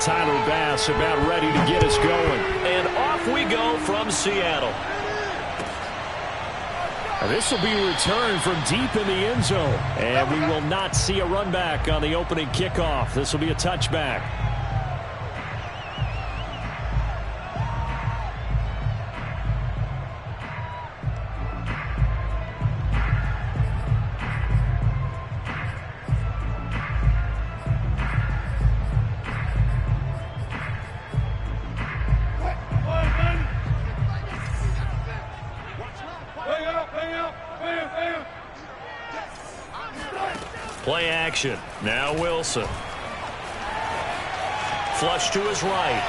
Tyler Bass about ready to get us going. And off we go from Seattle. This will be returned from deep in the end zone. And we will not see a run back on the opening kickoff. This will be a touchback. Play action. Now Wilson. Flush to his right.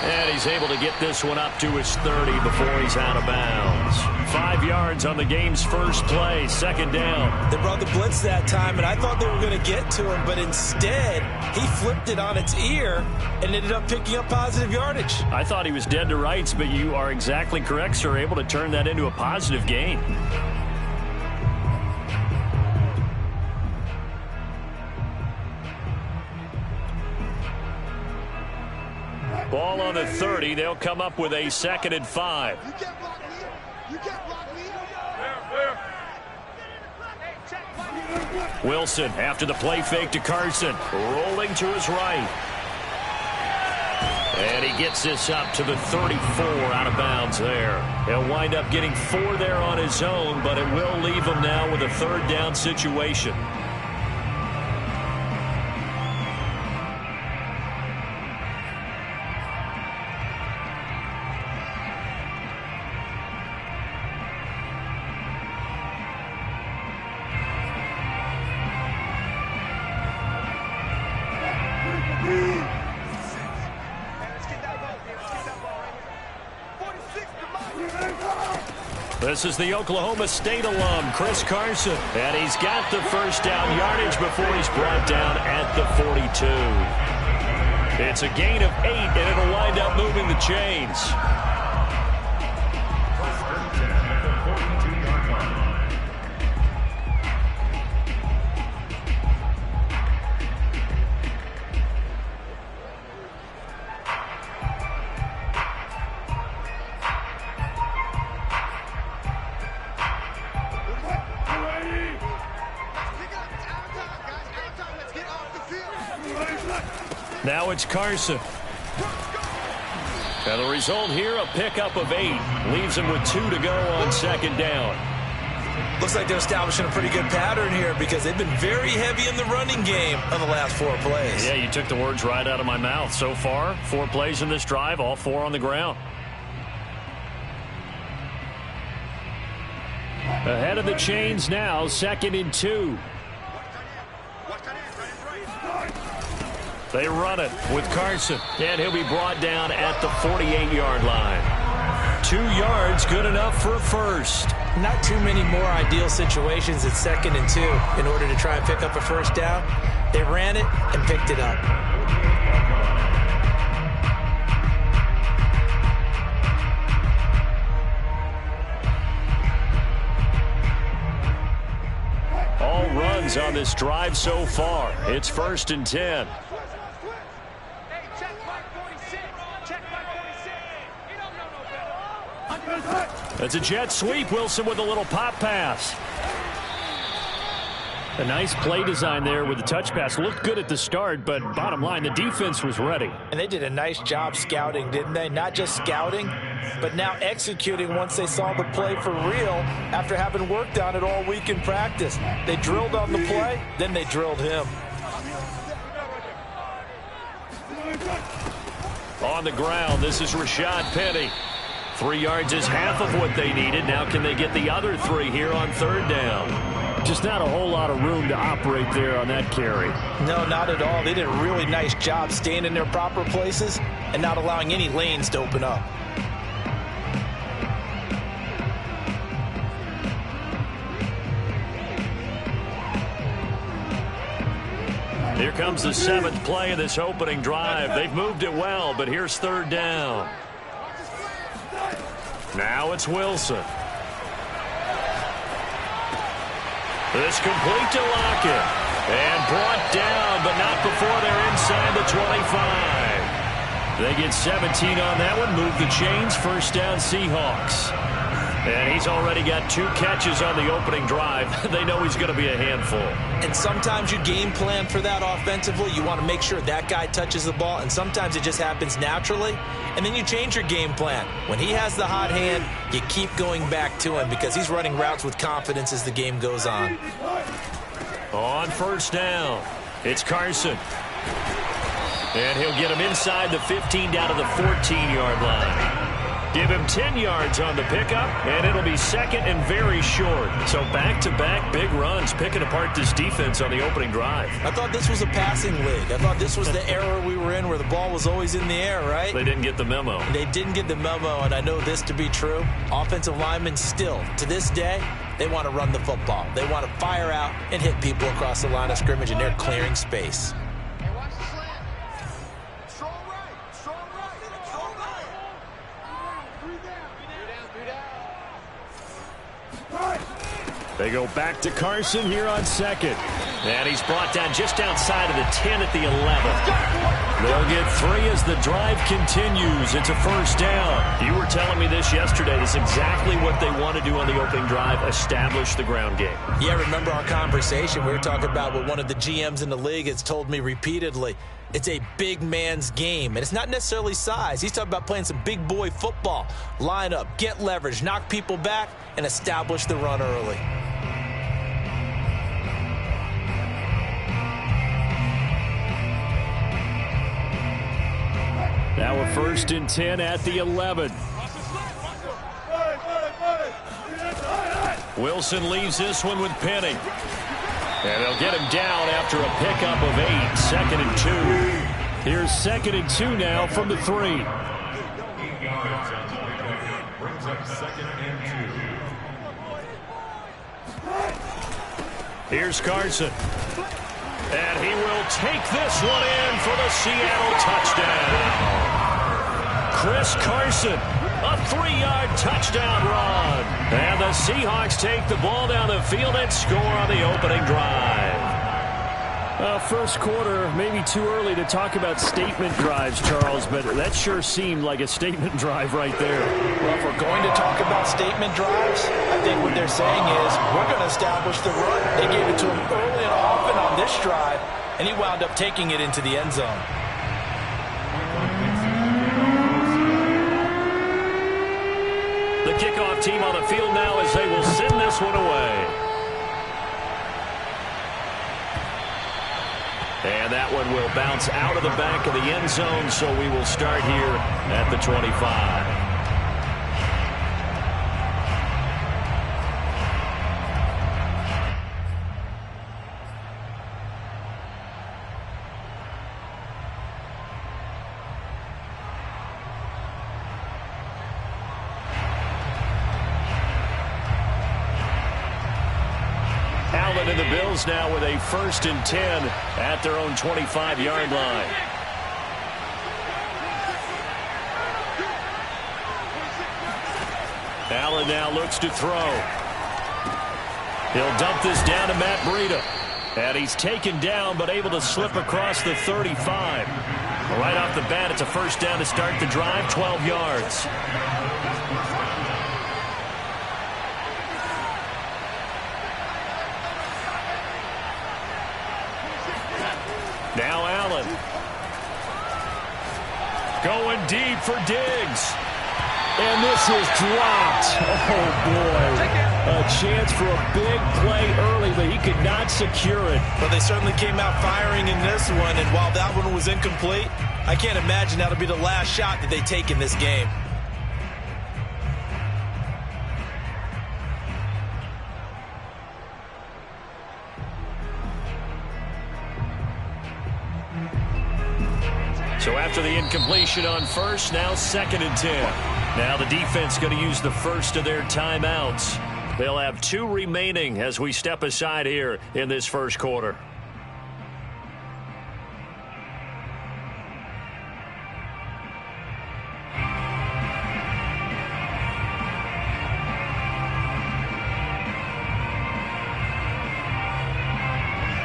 And he's able to get this one up to his 30 before he's out of bounds. 5 yards on the game's first play. Second down. They brought the blitz that time, and I thought they were going to get to him, but instead he flipped it on its ear and ended up picking up positive yardage. I thought he was dead to rights, but you are exactly correct, sir. Able to turn that into a positive gain. Ball on the 30. They'll come up with a 2nd and 5. Wilson after the play fake to Carson. Rolling to his right. And he gets this up to the 34 out of bounds there. He'll wind up getting 4 there on his own, but it will leave him now with a 3rd down situation. This is the Oklahoma State alum, Chris Carson. And he's got the first down yardage before he's brought down at the 42. It's a gain of 8, and it'll wind up moving the chains. Now it's Carson. And the result here, a pickup of 8. Leaves him with 2 to go on 2nd down. Looks like they're establishing a pretty good pattern here because they've been very heavy in the running game on the last 4 plays. Yeah, you took the words right out of my mouth. So far, 4 plays in this drive, all 4 on the ground. Ahead of the chains now, 2nd and 2. They run it with Carson, and he'll be brought down at the 48-yard line. 2 yards, good enough for a first. Not too many more ideal situations at 2nd and 2 in order to try and pick up a first down. They ran it and picked it up. All runs on this drive so far. It's 1st and 10. It's a jet sweep. Wilson with a little pop pass. A nice play design there with the touch pass. Looked good at the start, but bottom line, the defense was ready. And they did a nice job scouting, didn't they? Not just scouting, but now executing once they saw the play for real after having worked on it all week in practice. They drilled on the play, then they drilled him. On the ground, this is Rashad Penny. 3 yards is half of what they needed. Now can they get the other 3 here on 3rd down? Just not a whole lot of room to operate there on that carry. No, not at all. They did a really nice job staying in their proper places and not allowing any lanes to open up. Here comes the 7th play of this opening drive. They've moved it well, but here's 3rd down. Now it's Wilson. This complete to Lockett. And brought down, but not before they're inside the 25. They get 17 on that one, move the chains, first down Seahawks. And he's already got 2 catches on the opening drive. They know he's going to be a handful. And sometimes you game plan for that offensively. You want to make sure that guy touches the ball, and sometimes it just happens naturally. And then you change your game plan. When he has the hot hand, you keep going back to him because he's running routes with confidence as the game goes on. On first down, it's Carson. And he'll get him inside the 15 down to the 14-yard line. Give him 10 yards on the pickup, and it'll be second and very short. So back-to-back big runs, picking apart this defense on the opening drive. I thought this was a passing league. I thought this was the era we were in where the ball was always in the air, right? They didn't get the memo. They didn't get the memo, and I know this to be true. Offensive linemen still, to this day, they want to run the football. They want to fire out and hit people across the line of scrimmage, and they're clearing space. They go back to Carson here on second. And he's brought down just outside of the 10 at the 11. They'll get 3 as the drive continues. It's a first down. You were telling me this yesterday. This is exactly what they want to do on the opening drive, establish the ground game. Yeah, remember our conversation. We were talking about what one of the GMs in the league has told me repeatedly. It's a big man's game, and it's not necessarily size. He's talking about playing some big boy football. Line up, get leverage, knock people back, and establish the run early. Now a first and 10 at the 11. Wilson leaves this one with Penny. And they'll get him down after a pickup of 8, second and 2. Here's second and 2 now from the 3. Here's Carson. And he will take this one in for the Seattle touchdown. Chris Carson, a 3-yard touchdown run. And the Seahawks take the ball down the field and score on the opening drive. First quarter, maybe too early to talk about statement drives, Charles, but that sure seemed like a statement drive right there. Well, if we're going to talk about statement drives, I think what they're saying is we're going to establish the run. They gave it to him early and often on this drive, and he wound up taking it into the end zone. The kickoff team on the field now as they will send this one away. And that one will bounce out of the back of the end zone, so we will start here at the 25. Allen and the Bills now with a first and 10 at their own 25-yard line. Allen now looks to throw. He'll dump this down to Matt Breida. And he's taken down but able to slip across the 35. Right off the bat, it's a first down to start the drive, 12 yards. Now Allen. Going deep for Diggs. And this is dropped. Oh, boy. A chance for a big play early, but he could not secure it. But they certainly came out firing in this one, and while that one was incomplete, I can't imagine that'll be the last shot that they take in this game. So after the incompletion on first, now second and 10. Now the defense going to use the first of their timeouts. They'll have 2 remaining as we step aside here in this first quarter.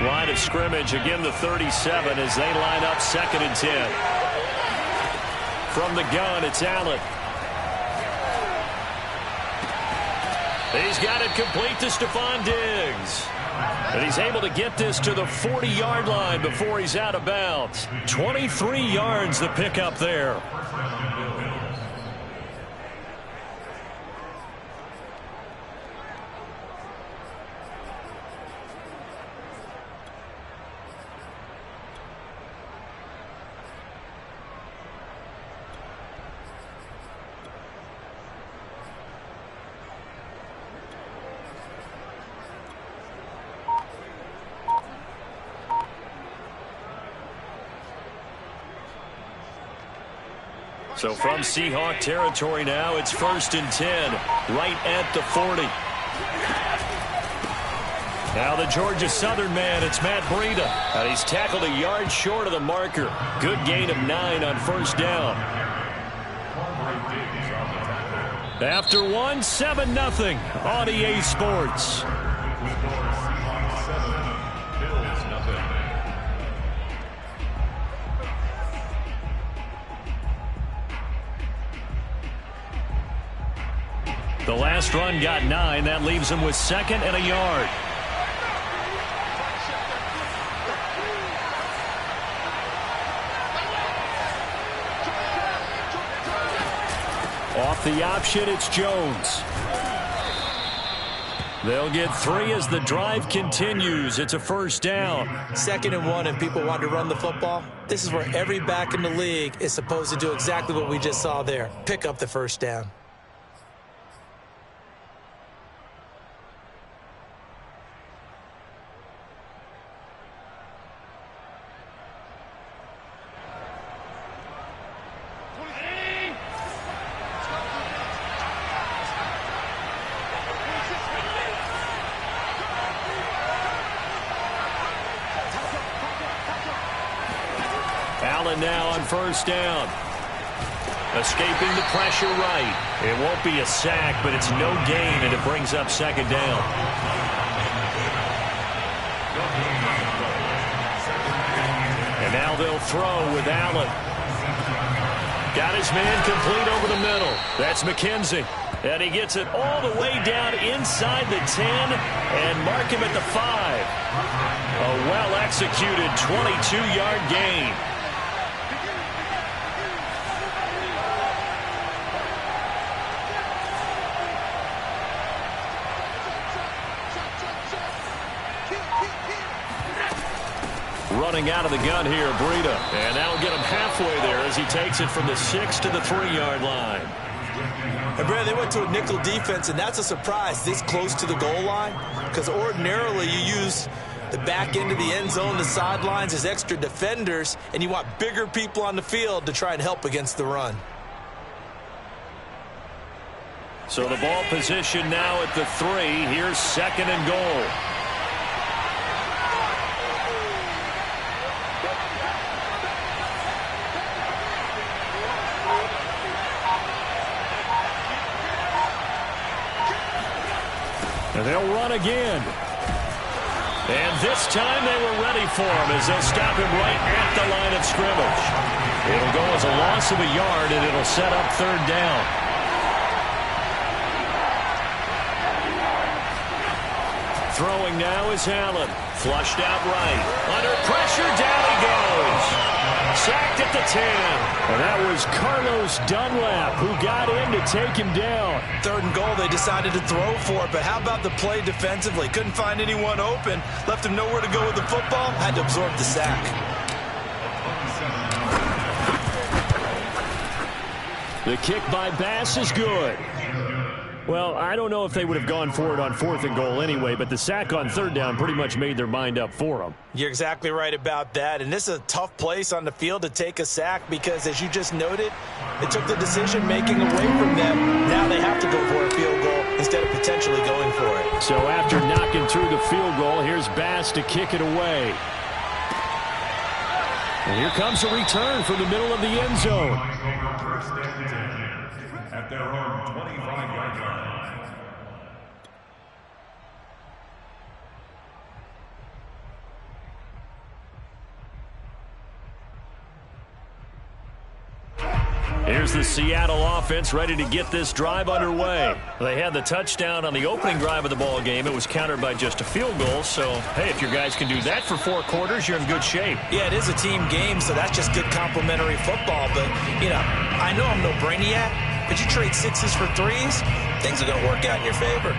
Line of scrimmage, again the 37 as they line up 2nd and 10. From the gun, it's Allen. He's got it complete to Stephon Diggs. And he's able to get this to the 40-yard line before he's out of bounds. 23 yards the pickup there. So from Seahawk territory now, it's 1st and 10, right at the 40. Now the Georgia Southern man, it's Matt Breida. And he's tackled a yard short of the marker. Good gain of 9 on 1st down. After one, 7-0 on EA Sports. The last run got 9. That leaves him with 2nd and a yard. Off the option, it's Jones. They'll get 3 as the drive continues. It's a 1st down. 2nd and 1 and people want to run the football. This is where every back in the league is supposed to do exactly what we just saw there. Pick up the 1st down. Allen now on 1st down. Escaping the pressure right. It won't be a sack, but it's no gain, and it brings up 2nd down. And now they'll throw with Allen. Got his man complete over the middle. That's McKenzie. And he gets it all the way down inside the 10 and mark him at the 5. A well-executed 22-yard gain. Running out of the gun here, Breida. And that'll get him halfway there as he takes it from the 6 to the 3-yard line. And Brad, they went to a nickel defense, and that's a surprise this close to the goal line, because ordinarily you use the back end of the end zone, the sidelines as extra defenders, and you want bigger people on the field to try and help against the run. So the ball position now at the 3. Here's 2nd and goal. And they'll run again. And this time they were ready for him as they'll stop him right at the line of scrimmage. It'll go as a loss of a yard, and it'll set up 3rd down. Throwing now is Allen. Flushed out right. Under pressure, down he goes. Sacked at the 10. And that was Carlos Dunlap who got in to take him down. 3rd and goal, they decided to throw for it, but how about the play defensively? Couldn't find anyone open. Left him nowhere to go with the football. Had to absorb the sack. The kick by Bass is good. Well, I don't know if they would have gone for it on 4th and goal anyway, but the sack on 3rd down pretty much made their mind up for them. You're exactly right about that, and this is a tough place on the field to take a sack because, as you just noted, it took the decision-making away from them. Now they have to go for a field goal instead of potentially going for it. So after knocking through the field goal, here's Bass to kick it away. And here comes a return from the middle of the end zone. At their own 25-yard line. Here's the Seattle offense ready to get this drive underway. They had the touchdown on the opening drive of the ball game. It was countered by just a field goal. So, hey, if your guys can do that for 4 quarters, you're in good shape. Yeah, it is a team game, so that's just good complimentary football. But, you know, I know I'm no brainiac, but you trade 6s for 3s, things are going to work out in your favor.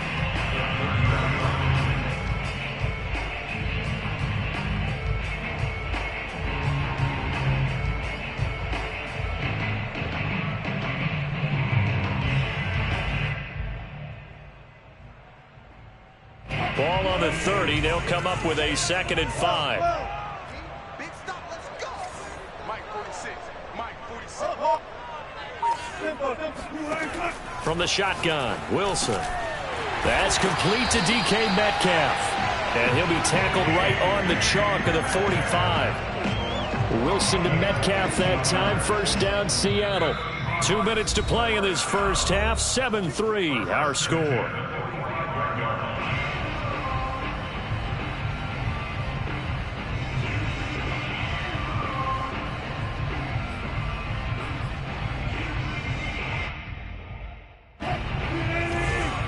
Ball on the 30. They'll come up with a 2nd and 5. Big stop, let's go. Mike 46. Mike 46. From the shotgun, Wilson. That's complete to DK Metcalf. And he'll be tackled right on the chalk of the 45. Wilson to Metcalf that time. First down, Seattle. 2 minutes to play in this first half. 7-3, our score.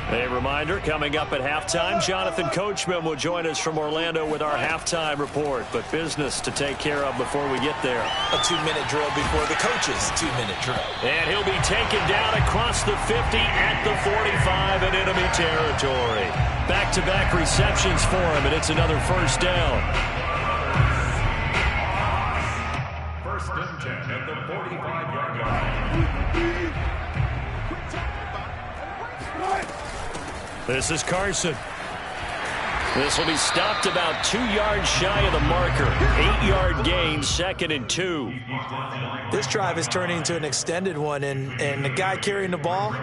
A reminder, coming up at halftime, Jonathan Coachman will join us from Orlando with our halftime report. But business to take care of before we get there. A 2-minute drill before the coach's 2-minute drill. And he'll be taken down across the 50 at the 45 in enemy territory. Back-to-back receptions for him, and it's another first down. 1st and 10 at the 45-yard line. This is Carson. This will be stopped about 2 yards shy of the marker. 8-yard gain, 2nd and 2. This drive is turning into an extended one, and the guy carrying the ball,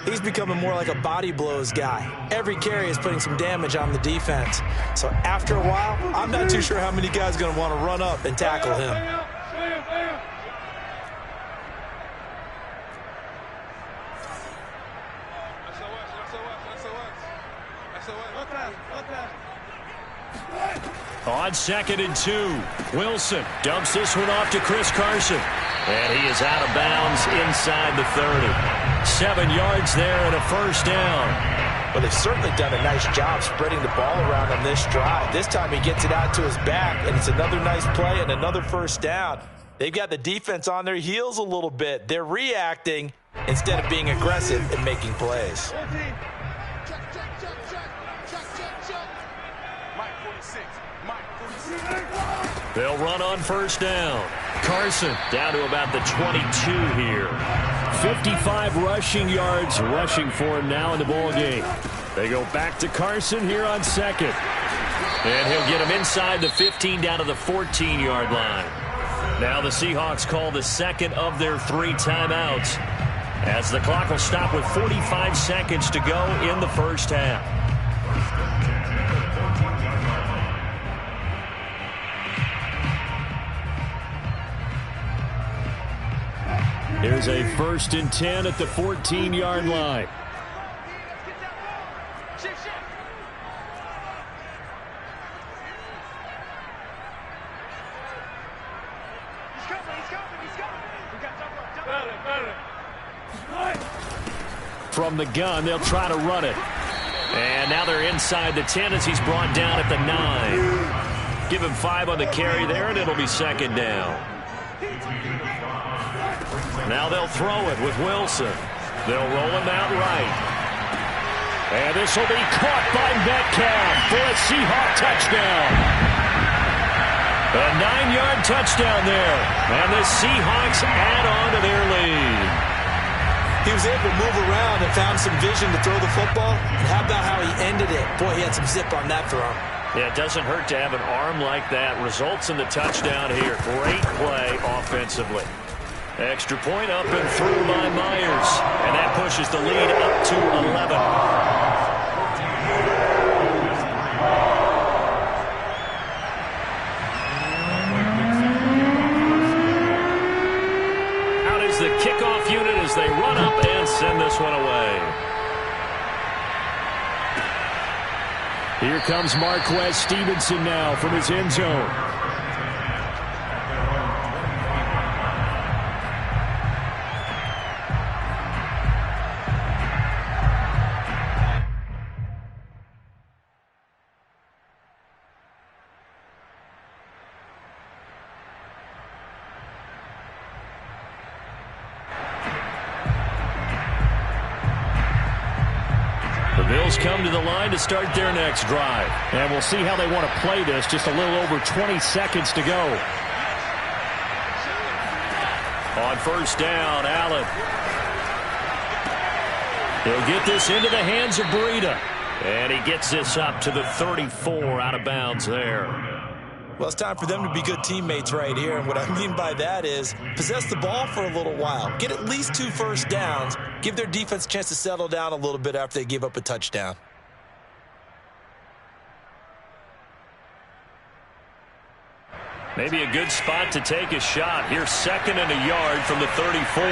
he's becoming more like a body blows guy. Every carry is putting some damage on the defense. So after a while, I'm not too sure how many guys are going to want to run up and tackle him. On 2nd and 2, Wilson dumps this one off to Chris Carson. And he is out of bounds inside the 30. 7 yards there and a first down. Well, they've certainly done a nice job spreading the ball around on this drive. This time he gets it out to his back, and it's another nice play and another first down. They've got the defense on their heels a little bit. They're reacting instead of being aggressive and making plays. They'll run on first down. Carson down to about the 22 here. 55 rushing yards rushing for him now in the ball game. They go back to Carson here on 2nd. And he'll get him inside the 15 down to the 14-yard line. Now the Seahawks call the 2nd of their 3 timeouts, as the clock will stop with 45 seconds to go in the first half. Here's a 1st and 10 at the 14-yard line. From the gun, they'll try to run it. And now they're inside the 10 as he's brought down at the 9. Give him 5 on the carry there, and it'll be 2nd down. Now they'll throw it with Wilson. They'll roll him out right. And this will be caught by Metcalf for a Seahawk touchdown. A 9-yard touchdown there. And the Seahawks add on to their lead. He was able to move around and found some vision to throw the football. And how about how he ended it? Boy, he had some zip on that throw. Yeah, it doesn't hurt to have an arm like that. Results in the touchdown here. Great play offensively. Extra point up and through by Myers. And that pushes the lead up to 11. Out is the kickoff unit as they run up and send this one away. Here comes Marquez Stevenson now from his end zone. Bills come to the line to start their next drive. And we'll see how they want to play this. Just a little over 20 seconds to go. On first down, Allen. He'll get this into the hands of Breida. And he gets this up to the 34, out of bounds there. Well, it's time for them to be good teammates right here. And what I mean by that is possess the ball for a little while. Get at least 2 first downs. Give their defense a chance to settle down a little bit after they give up a touchdown. Maybe a good spot to take a shot. Here's 2nd and a yard from the 34.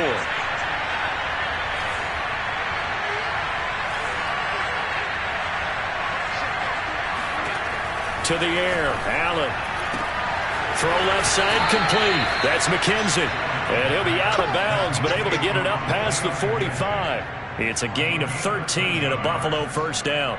To the air, Allen. Throw left side complete. That's McKenzie. And he'll be out of bounds, but able to get it up past the 45. It's a gain of 13 and a Buffalo first down.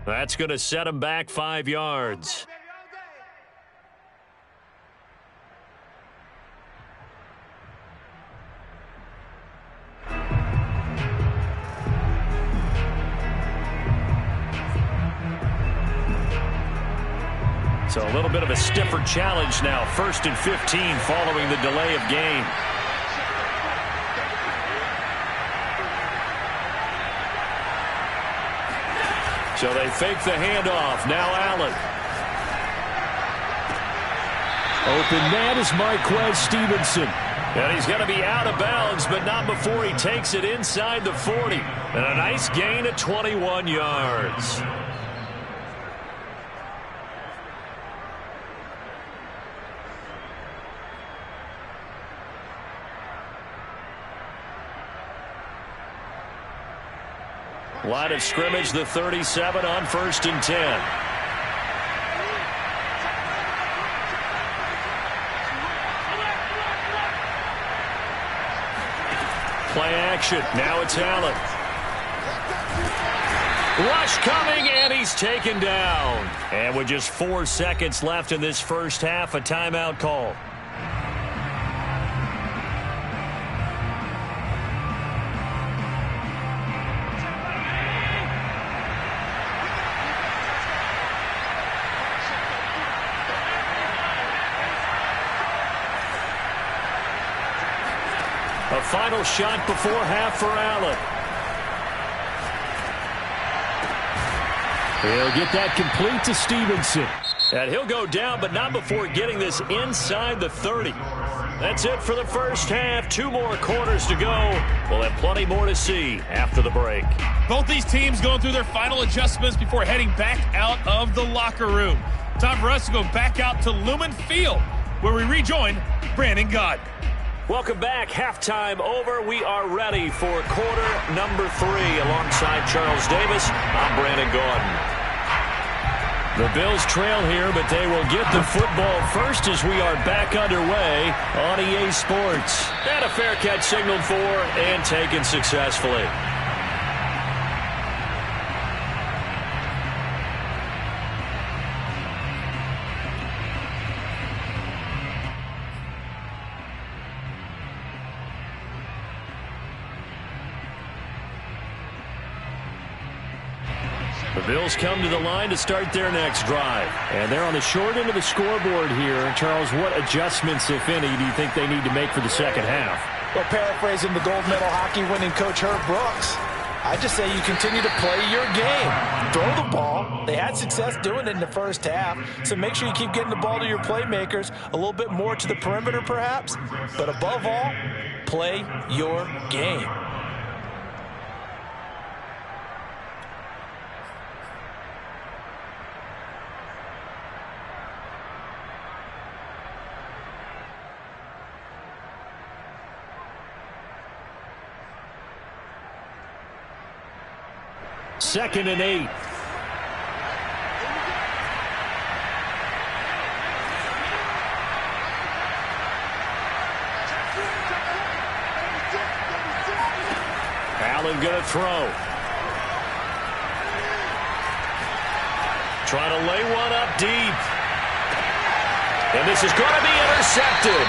That's going to set him back 5 yards. So a little bit of a stiffer challenge now. 1st and 15 following the delay of game. So they fake the handoff. Now Allen. Open man is Marquez Stevenson. And he's going to be out of bounds, but not before he takes it inside the 40. And a nice gain of 21 yards. Line of scrimmage, the 37 on 1st and 10. Play action. Now it's Allen. Rush coming, and he's taken down. And with just 4 seconds left in this first half, a timeout call. A final shot before half for Allen. He'll get that complete to Stevenson. And he'll go down, but not before getting this inside the 30. That's it for the first half. 2 more quarters to go. We'll have plenty more to see after the break. Both these teams going through their final adjustments before heading back out of the locker room. Time for us to go back out to Lumen Field, where we rejoin Brandon Gaudin. Welcome back. Halftime over. We are ready for quarter number 3. Alongside Charles Davis, I'm Brandon Gaudin. The Bills trail here, but they will get the football first as we are back underway on EA Sports. And a fair catch signaled for and taken successfully. The Bills come to the line to start their next drive. And they're on the short end of the scoreboard here. Charles, what adjustments, if any, do you think they need to make for the second half? Well, paraphrasing the gold medal hockey winning coach Herb Brooks, I just say you continue to play your game. Throw the ball. They had success doing it in the first half, so make sure you keep getting the ball to your playmakers, a little bit more to the perimeter perhaps, but above all, play your game. 2nd and 8. Allen going to throw. Trying to lay one up deep. And this is going to be intercepted.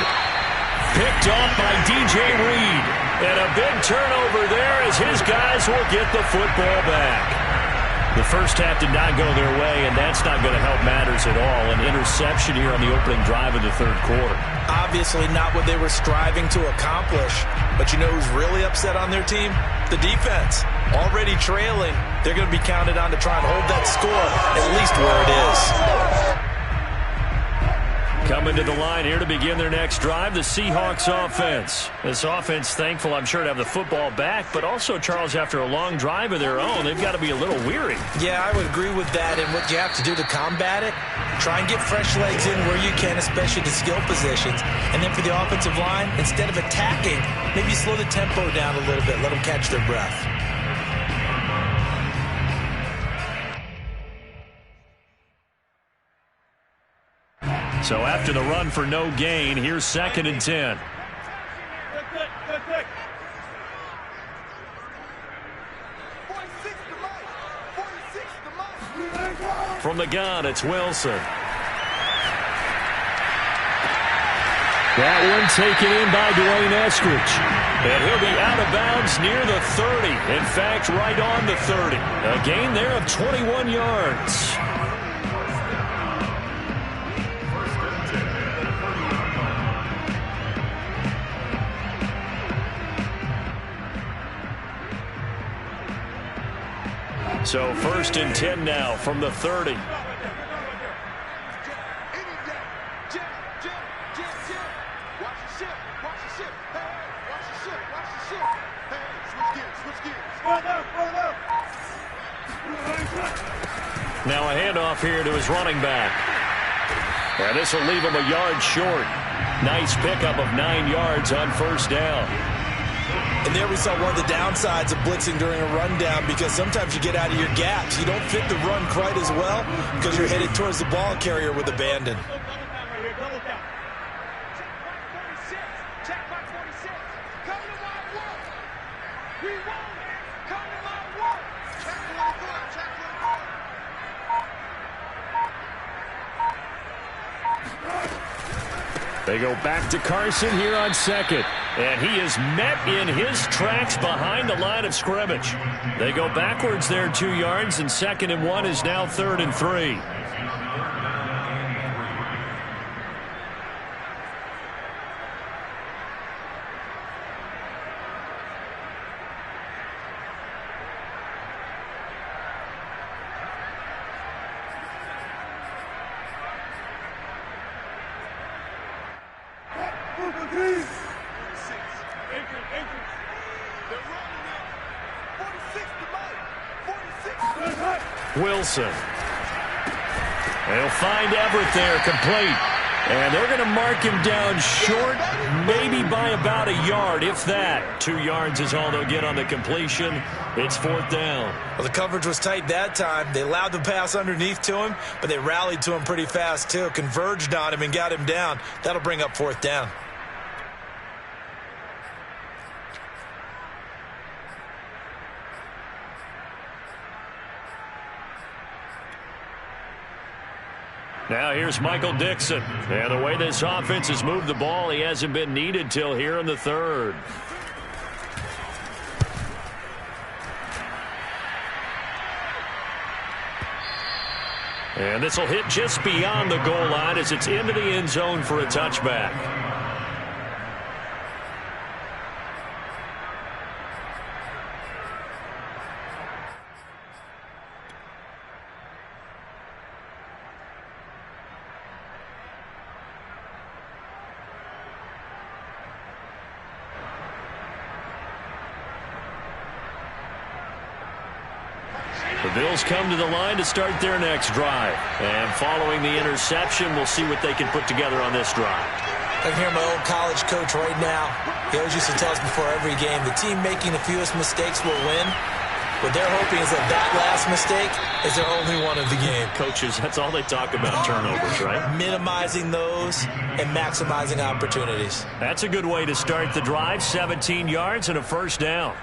Picked off by DJ Reed. And a big turnover there as his guys will get the football back. The first half did not go their way, and that's not going to help matters at all. An interception here on the opening drive of the third quarter. Obviously not what they were striving to accomplish. But you know who's really upset on their team? The defense. Already trailing. They're going to be counted on to try and hold that score, at least where it is. Coming to the line here to begin their next drive, the Seahawks offense. This offense, thankful, I'm sure, to have the football back, but also, Charles, after a long drive of their own, they've got to be a little weary. Yeah, I would agree with that, and what you have to do to combat it, try and get fresh legs in where you can, especially to skill positions. And then for the offensive line, instead of attacking, maybe slow the tempo down a little bit, let them catch their breath. So after the run for no gain, here's 2nd and 10. From the gun, it's Wilson. That one taken in by Dwayne Eskridge. And he'll be out of bounds near the 30. In fact, right on the 30. A gain there of 21 yards. So 1st and 10 now from the 30. Now a handoff here to his running back. And this will leave him a yard short. Nice pickup of 9 yards on 1st down. And there we saw one of the downsides of blitzing during a rundown, because sometimes you get out of your gaps. You don't fit the run quite as well because you're headed towards the ball carrier with abandon. They go back to Carson here on 2nd. And he is met in his tracks behind the line of scrimmage. They go backwards there 2 yards, and 2nd and 1 is now 3rd and 3. Wilson. They'll find Everett there, complete. And they're going to mark him down short, maybe by about a yard, if that. 2 yards is all they'll get on the completion. It's 4th down. Well, the coverage was tight that time. They allowed the pass underneath to him, but they rallied to him pretty fast, too. Converged on him and got him down. That'll bring up 4th down. Now here's Michael Dixon. And the way this offense has moved the ball, he hasn't been needed till here in the 3rd. And this will hit just beyond the goal line as it's into the end zone for a touchback. The Bills come to the line to start their next drive. And following the interception, we'll see what they can put together on this drive. I can hear my old college coach right now. He always used to tell us before every game, the team making the fewest mistakes will win. What they're hoping is that last mistake is their only one of the game. Coaches, that's all they talk about, turnovers, right? Minimizing those and maximizing opportunities. That's a good way to start the drive. 17 yards and a first down.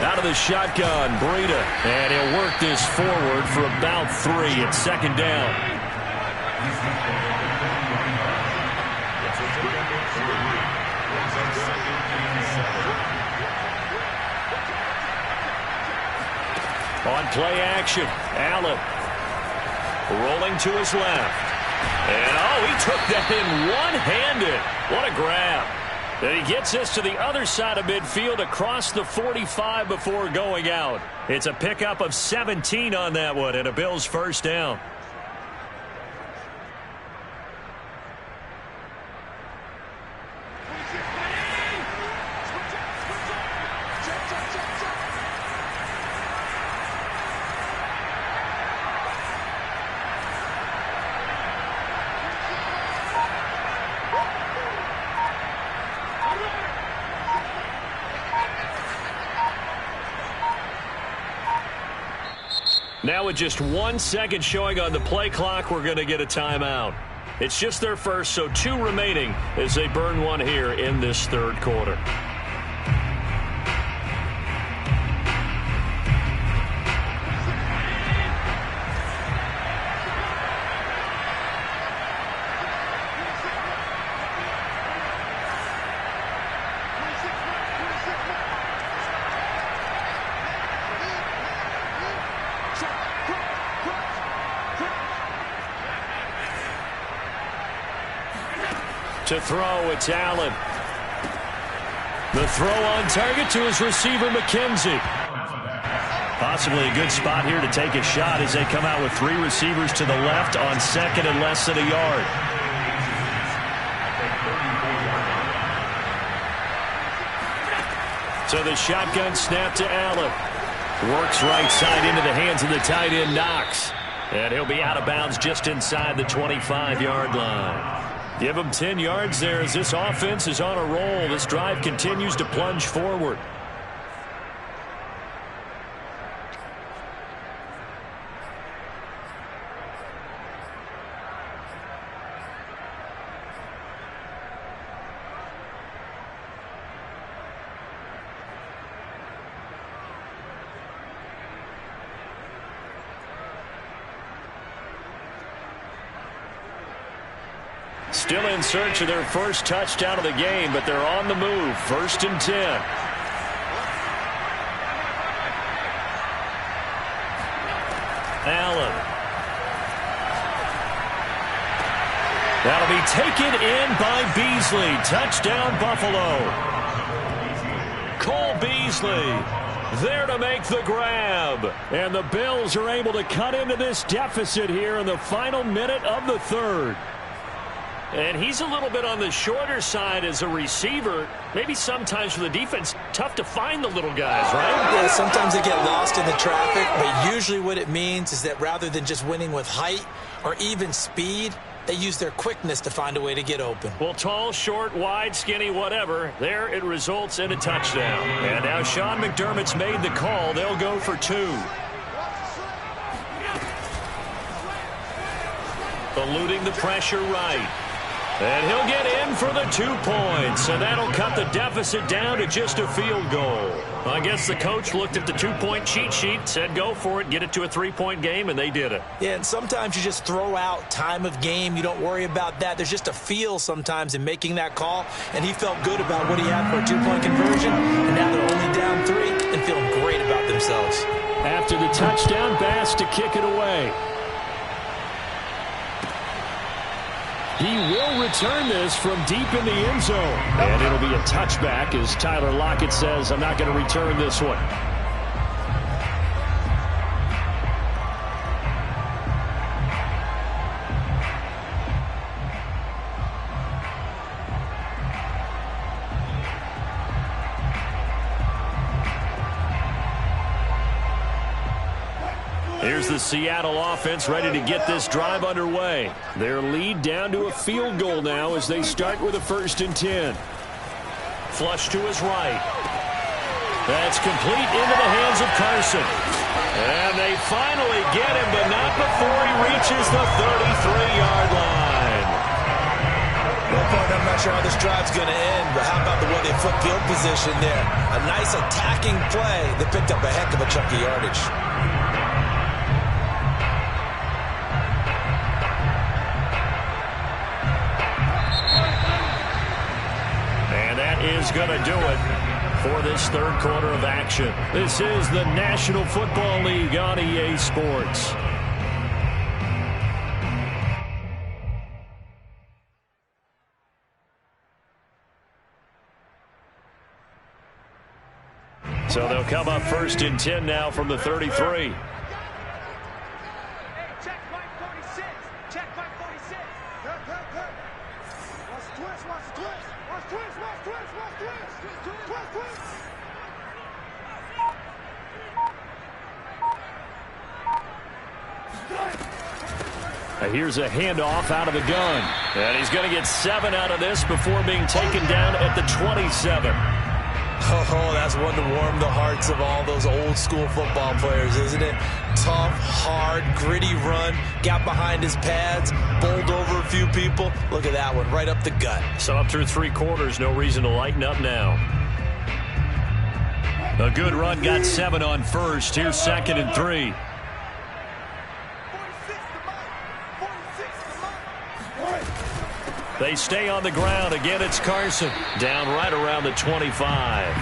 Out of the shotgun, Breida. And he'll work this forward for about 3. It's second down. On play action, Allen. Rolling to his left. And, he took that in one-handed. What a grab. And he gets this to the other side of midfield across the 45 before going out. It's a pickup of 17 on that one and a Bills first down. Now with just 1 second showing on the play clock, we're going to get a timeout. It's just their first, so 2 remaining as they burn one here in this third quarter. To throw, it's Allen. The throw on target to his receiver, McKenzie. Possibly a good spot here to take a shot as they come out with 3 receivers to the left on second and less than a yard. So the shotgun snap to Allen. Works right side into the hands of the tight end, Knox. And he'll be out of bounds just inside the 25-yard line. Give him 10 yards there as this offense is on a roll. This drive continues to plunge forward. Still in search of their first touchdown of the game, but they're on the move. 1st and 10. Allen. That'll be taken in by Beasley. Touchdown, Buffalo. Cole Beasley there to make the grab. And the Bills are able to cut into this deficit here in the final minute of the third. And he's a little bit on the shorter side as a receiver. Maybe sometimes for the defense, tough to find the little guys, right? Yeah, sometimes they get lost in the traffic, but usually what it means is that rather than just winning with height or even speed, they use their quickness to find a way to get open. Well, tall, short, wide, skinny, whatever, there it results in a touchdown. And now Sean McDermott's made the call. They'll go for 2. Eluding the pressure right. And he'll get in for the 2 points, and that'll cut the deficit down to just a field goal. I guess the coach looked at the 2-point cheat sheet, said go for it, get it to a 3-point game, and they did it. Yeah, and sometimes you just throw out time of game. You don't worry about that. There's just a feel sometimes in making that call, and he felt good about what he had for a 2-point conversion, and now they're only down 3 and feeling great about themselves. After the touchdown, Bass to kick it away. He will return this from deep in the end zone. And it'll be a touchback as Tyler Lockett says, I'm not going to return this one. Here's the Seattle offense ready to get this drive underway. Their lead down to a field goal now as they start with a 1st and 10. Flush to his right. That's complete into the hands of Carson. And they finally get him, but not before he reaches the 33-yard line. Well, partner, I'm not sure how this drive's going to end, but how about the way they flip field position there? A nice attacking play that picked up a heck of a chunk of yardage. Is going to do it for this 3rd quarter of action. This is the National Football League on EA Sports. So they'll come up 1st and 10 now from the 33. Here's a handoff out of the gun. And he's going to get 7 out of this before being taken down at the 27. Oh, that's one to warm the hearts of all those old school football players, isn't it? Tough, hard, gritty run. Got behind his pads, bowled over a few people. Look at that one, right up the gut. So up through 3 quarters, no reason to lighten up now. A good run, got 7 on 1st. Here's 2nd and 3. They stay on the ground. Again, it's Carson. Down right around the 25.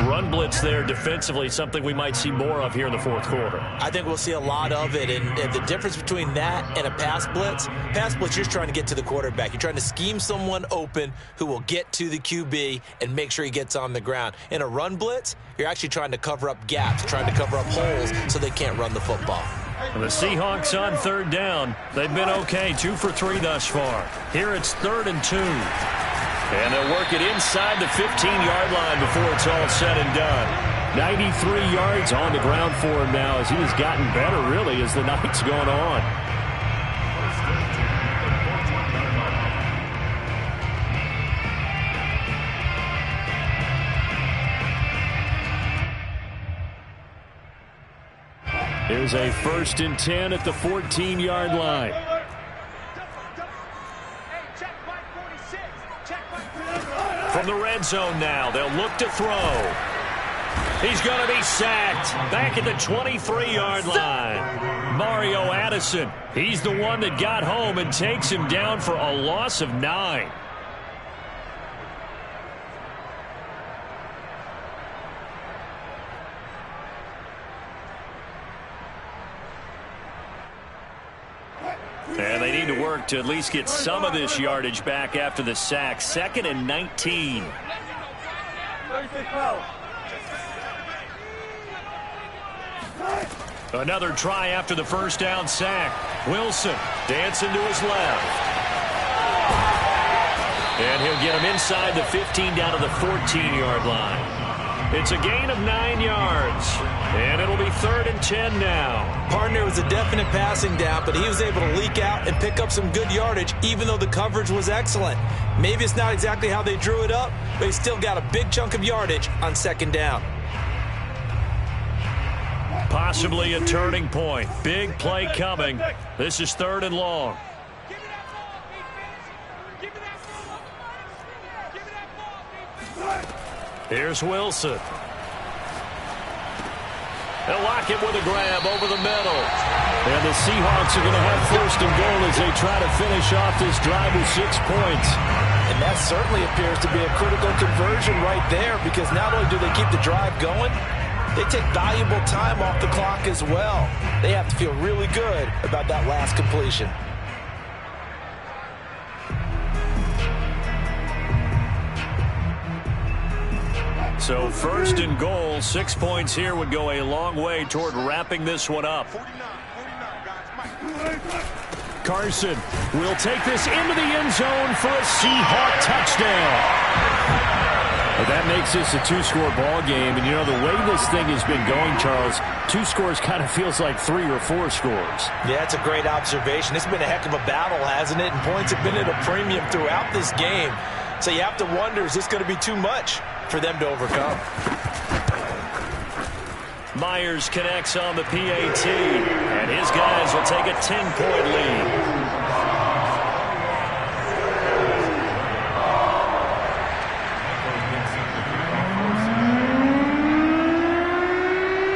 Run blitz there defensively, something we might see more of here in the 4th quarter. I think we'll see a lot of it. And the difference between that and a pass blitz, you're just trying to get to the quarterback. You're trying to scheme someone open who will get to the QB and make sure he gets on the ground. In a run blitz, you're actually trying to cover up gaps, trying to cover up holes so they can't run the football. And the Seahawks on 3rd down. They've been okay, 2 for 3 thus far. Here it's 3rd and 2. And they'll work it inside the 15-yard line before it's all said and done. 93 yards on the ground for him now as he has gotten better, really, as the night's gone on. Here's a 1st and 10 at the 14-yard line. From the red zone now, they'll look to throw. He's going to be sacked back at the 23-yard line. Mario Addison, he's the one that got home and takes him down for a loss of 9. And they need to work to at least get some of this yardage back after the sack. 2nd and 19. Another try after the 1st down sack. Wilson dancing to his left. And he'll get him inside the 15 down to the 14-yard line. It's a gain of 9 yards. And it'll be 3rd and 10 now. Partner was a definite passing down, but he was able to leak out and pick up some good yardage, even though the coverage was excellent. Maybe it's not exactly how they drew it up, but he still got a big chunk of yardage on 2nd down. Possibly a turning point. Big play coming. This is 3rd and long. Here's Wilson. They'll lock it with a grab over the middle. And the Seahawks are going to have 1st and goal as they try to finish off this drive with 6 points. And that certainly appears to be a critical conversion right there, because not only do they keep the drive going, they take valuable time off the clock as well. They have to feel really good about that last completion. So first and goal, 6 points here would go a long way toward wrapping this one up. 49, guys. Mike. Carson will take this into the end zone for a Seahawk touchdown. Well, that makes this a two-score ball game. And, you know, the way this thing has been going, Charles, 2 scores kind of feels like 3 or 4 scores. Yeah, that's a great observation. It's been a heck of a battle, hasn't it? And points have been at a premium throughout this game. So you have to wonder, is this going to be too much for them to overcome? Myers connects on the PAT, and his guys will take a 10-point lead.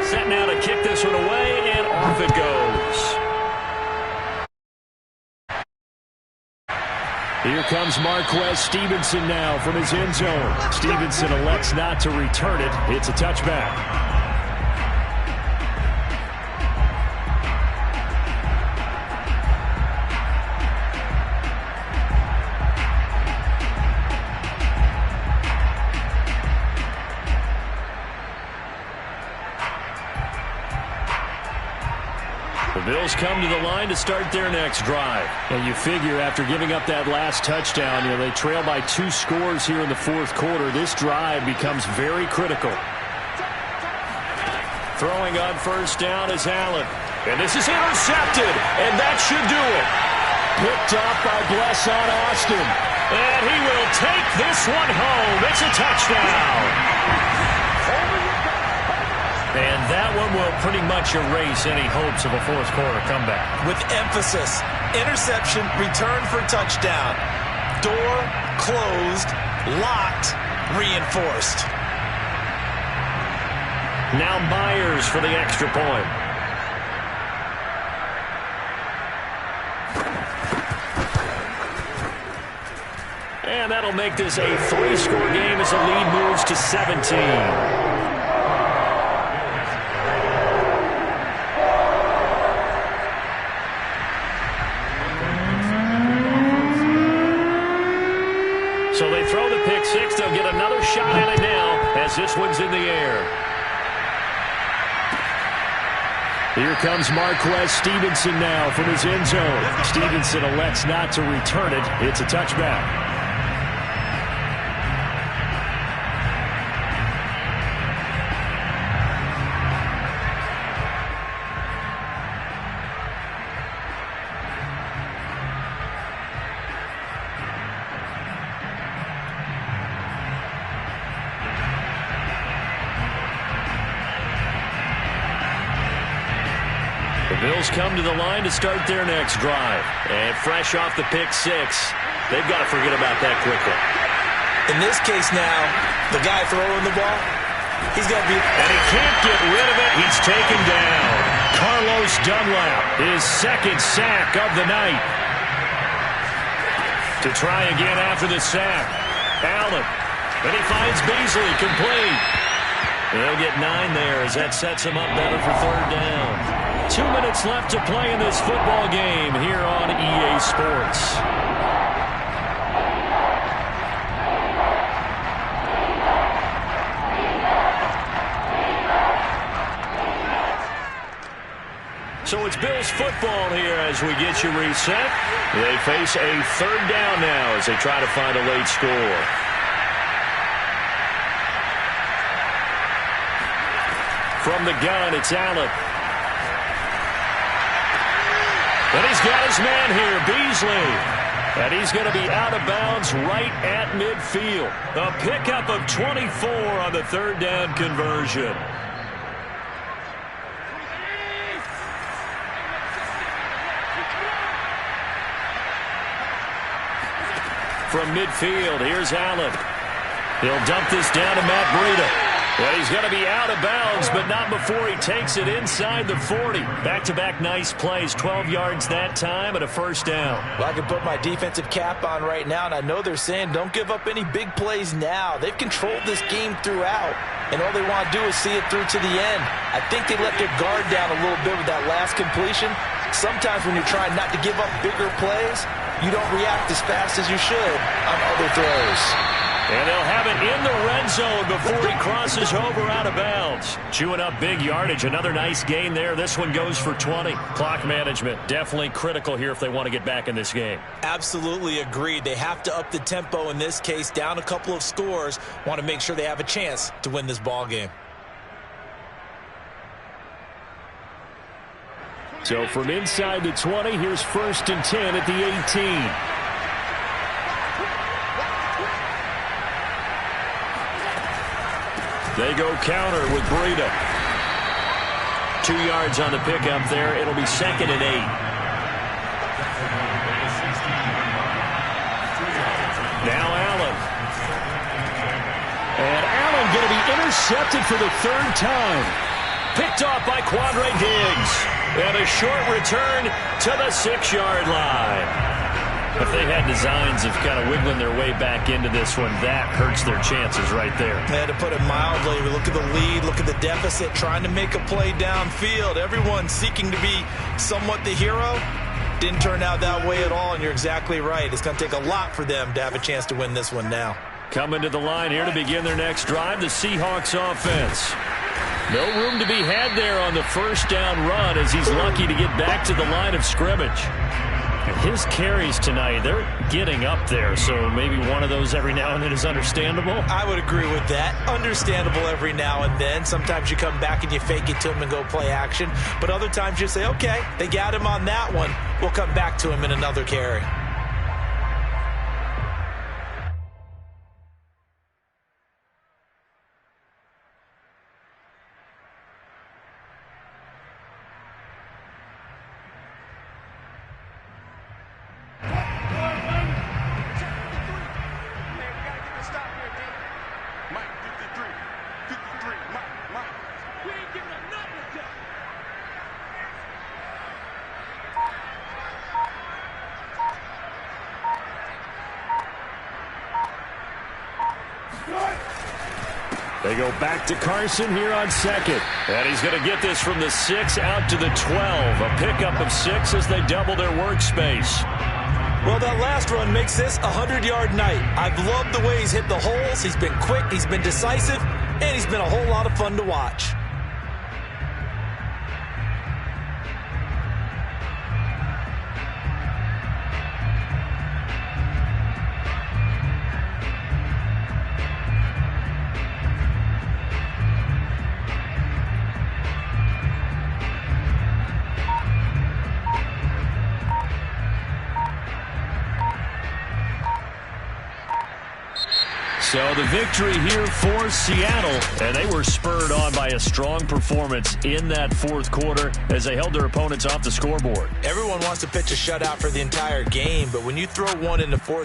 Set now to kick this one away, and off it goes. Here comes Marquez Stevenson now from his end zone. Stevenson elects not to return it. It's a touchback. Bills come to the line to start their next drive. And you figure after giving up that last touchdown, you know, they trail by 2 scores here in the 4th quarter. This drive becomes very critical. Throwing on first down is Allen. And this is intercepted, and that should do it. Picked up by Blesson Austin. And he will take this one home. It's a touchdown. And that one will pretty much erase any hopes of a 4th quarter comeback. With emphasis, interception, return for touchdown. Door closed, locked, reinforced. Now Myers for the extra point. And that'll make this a 3-score game as the lead moves to 17. So they throw the pick 6. They'll get another shot at it now as this one's in the air. Here comes Marquez Stevenson now from his end zone. Stevenson elects not to return it. It's a touchback. The Bills come to the line to start their next drive. And fresh off the pick 6, they've got to forget about that quickly. In this case now, the guy throwing the ball, he's got to be... And he can't get rid of it. He's taken down. Carlos Dunlap, his 2nd sack of the night. To try again after the sack. Allen. And he finds Beasley complete. They'll get 9 there as that sets him up better for 3rd down. 2 minutes left to play in this football game here on EA Sports. So it's Bills football here as we get you reset. They face a 3rd down now as they try to find a late score. From the gun, it's Allen. And he's got his man here, Beasley. And he's going to be out of bounds right at midfield. A pickup of 24 on the 3rd down conversion. From midfield, here's Allen. He'll dump this down to Matt Breida. Well, he's going to be out of bounds, but not before he takes it inside the 40. Back-to-back nice plays, 12 yards that time and a 1st down. Well, I can put my defensive cap on right now, and I know they're saying don't give up any big plays now. They've controlled this game throughout, and all they want to do is see it through to the end. I think they let their guard down a little bit with that last completion. Sometimes when you're trying not to give up bigger plays, you don't react as fast as you should on other throws. And they'll have it in the red zone before he crosses over out of bounds. Chewing up big yardage. Another nice gain there. This one goes for 20. Clock management definitely critical here if they want to get back in this game. Absolutely agreed. They have to up the tempo in this case. Down a couple of scores. Want to make sure they have a chance to win this ball game. So from inside the 20, here's 1st and 10 at the 18. They go counter with Breida. 2 yards on the pickup there. It'll be 2nd and 8. Now Allen. And Allen going to be intercepted for the 3rd time. Picked off by Quandre Diggs. And a short return to the 6-yard line. If they had designs of kind of wiggling their way back into this one, that hurts their chances right there. They had to put it mildly. Look at the lead, look at the deficit, trying to make a play downfield. Everyone seeking to be somewhat the hero. Didn't turn out that way at all, and you're exactly right. It's going to take a lot for them to have a chance to win this one now. Coming to the line here to begin their next drive, the Seahawks offense. No room to be had there on the 1st down run as he's lucky to get back to the line of scrimmage. His carries tonight, they're getting up there, so maybe one of those every now and then is understandable. I would agree with that. Understandable every now and then. Sometimes you come back and you fake it to him and go play action. But other times you say, okay, they got him on that one. We'll come back to him in another carry. They go back to Carson here on 2nd. And he's going to get this from the 6 out to the 12. A pickup of 6 as they double their workspace. Well, that last run makes this a 100-yard night. I've loved the way he's hit the holes. He's been quick, he's been decisive, and he's been a whole lot of fun to watch. So the victory here for Seattle, and they were spurred on by a strong performance in that 4th quarter as they held their opponents off the scoreboard. Everyone wants to pitch a shutout for the entire game, but when you throw one in the 4th